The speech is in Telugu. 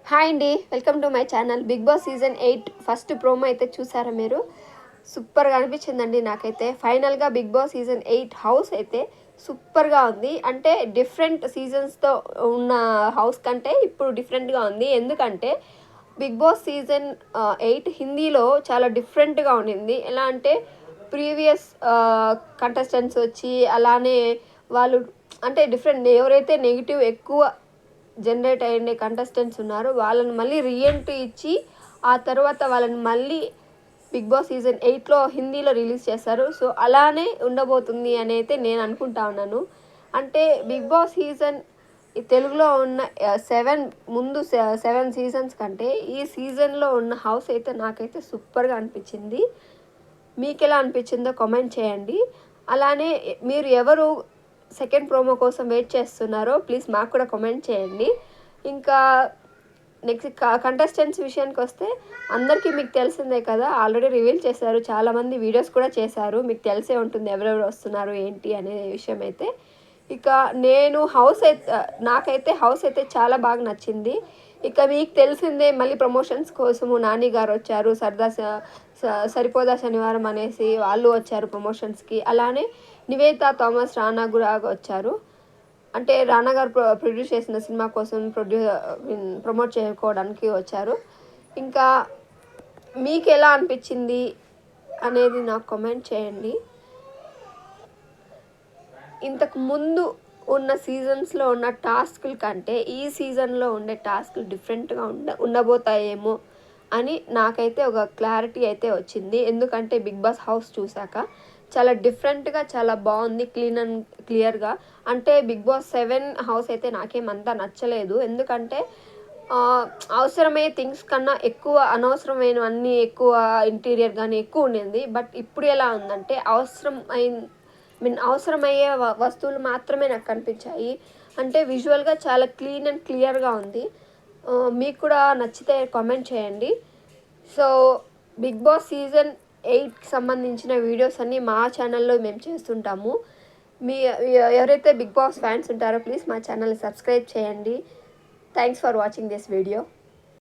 హాయ్ అండి, welcome to my channel. Bigg Boss season 8 first promo అయితే చూసారా మీరు? సూపర్గా అనిపించిందండి నాకైతే. ఫైనల్గా బిగ్ బాస్ సీజన్ 8 హౌస్ అయితే సూపర్గా ఉంది. అంటే డిఫరెంట్ సీజన్స్తో ఉన్న హౌస్ కంటే ఇప్పుడు డిఫరెంట్గా ఉంది. ఎందుకంటే బిగ్ బాస్ సీజన్ 8 హిందీలో చాలా డిఫరెంట్గా ఉండింది. ఎలా అంటే ప్రీవియస్ కంటెస్టెంట్స్ వచ్చి అలానే వాళ్ళు అంటే డిఫరెంట్ ఎవరైతే నెగిటివ్ ఎక్కువ జనరేట్ అయ్యే కంటెస్టెంట్స్ ఉన్నారు వాళ్ళని మళ్ళీ రీఎంట్రీ ఇచ్చి ఆ తర్వాత వాళ్ళని మళ్ళీ బిగ్ బాస్ సీజన్ 8లో హిందీలో రిలీజ్ చేస్తారు. సో అలానే ఉండబోతుంది అని అయితే నేను అనుకుంటా ఉన్నాను. అంటే బిగ్ బాస్ సీజన్ తెలుగులో ఉన్న 7 ముందు 7 సీజన్స్ కంటే ఈ సీజన్లో ఉన్న హౌస్ అయితే నాకైతే సూపర్గా అనిపించింది. మీకు ఎలా అనిపించిందో కామెంట్ చేయండి. అలానే మీరు ఎవరు సెకండ్ ప్రోమో కోసం వెయిట్ చేస్తున్నారో ప్లీజ్ మాకు కూడా కామెంట్ చేయండి. ఇంకా నెక్స్ట్ కంటెస్టెంట్స్ విషయానికి వస్తే అందరికీ మీకు తెలిసిందే కదా, ఆల్రెడీ రివీల్ చేశారు, చాలామంది వీడియోస్ కూడా చేశారు, మీకు తెలిసే ఉంటుంది ఎవరెవరు వస్తున్నారు ఏంటి అనే విషయం అయితే. ఇక నేను నాకైతే హౌస్ అయితే చాలా బాగా నచ్చింది. ఇక మీకు తెలిసిందే మళ్ళీ ప్రమోషన్స్ కోసము నాని గారు వచ్చారు, సరిపోదా శనివారం అనేసి వాళ్ళు వచ్చారు ప్రమోషన్స్కి. అలానే నివేతా థామస్ రానా కూడా వచ్చారు. అంటే రానా గారు ప్రొడ్యూస్ చేసిన సినిమా కోసం ప్రమోట్ చేసుకోవడానికి వచ్చారు. ఇంకా మీకు ఎలా అనిపించింది అనేది నాకు కామెంట్ చేయండి. ఇంతకు ముందు ఉన్న సీజన్స్లో ఉన్న టాస్కుల కంటే ఈ సీజన్లో ఉండే టాస్కులు డిఫరెంట్గా ఉండబోతాయేమో అని నాకైతే ఒక క్లారిటీ అయితే వచ్చింది. ఎందుకంటే బిగ్ బాస్ హౌస్ చూశాక చాలా డిఫరెంట్గా చాలా బాగుంది, క్లీన్ అండ్ క్లియర్గా. అంటే బిగ్ బాస్ 7 హౌస్ అయితే నాకేమంతా నచ్చలేదు. ఎందుకంటే అవసరమయ్యే థింగ్స్ కన్నా ఎక్కువ అనవసరమైనవన్నీ ఎక్కువ ఇంటీరియర్ కానీ ఎక్కువ ఉండింది. బట్ ఇప్పుడు ఎలా ఉందంటే అవసరమయ్యే వస్తువులు మాత్రమే నాకు కనిపించాయి. అంటే విజువల్గా చాలా క్లీన్ అండ్ క్లియర్గా ఉంది. మీకు కూడా నచ్చితే కామెంట్ చేయండి. సో బిగ్ బాస్ సీజన్ 8కి సంబంధించిన వీడియోస్ అన్నీ మా ఛానల్లో మేము చేస్తుంటాము. మీ ఎవరైతే బిగ్ బాస్ ఫ్యాన్స్ ఉంటారో ప్లీజ్ మా ఛానల్ని సబ్స్క్రైబ్ చేయండి. Thanks for watching this video.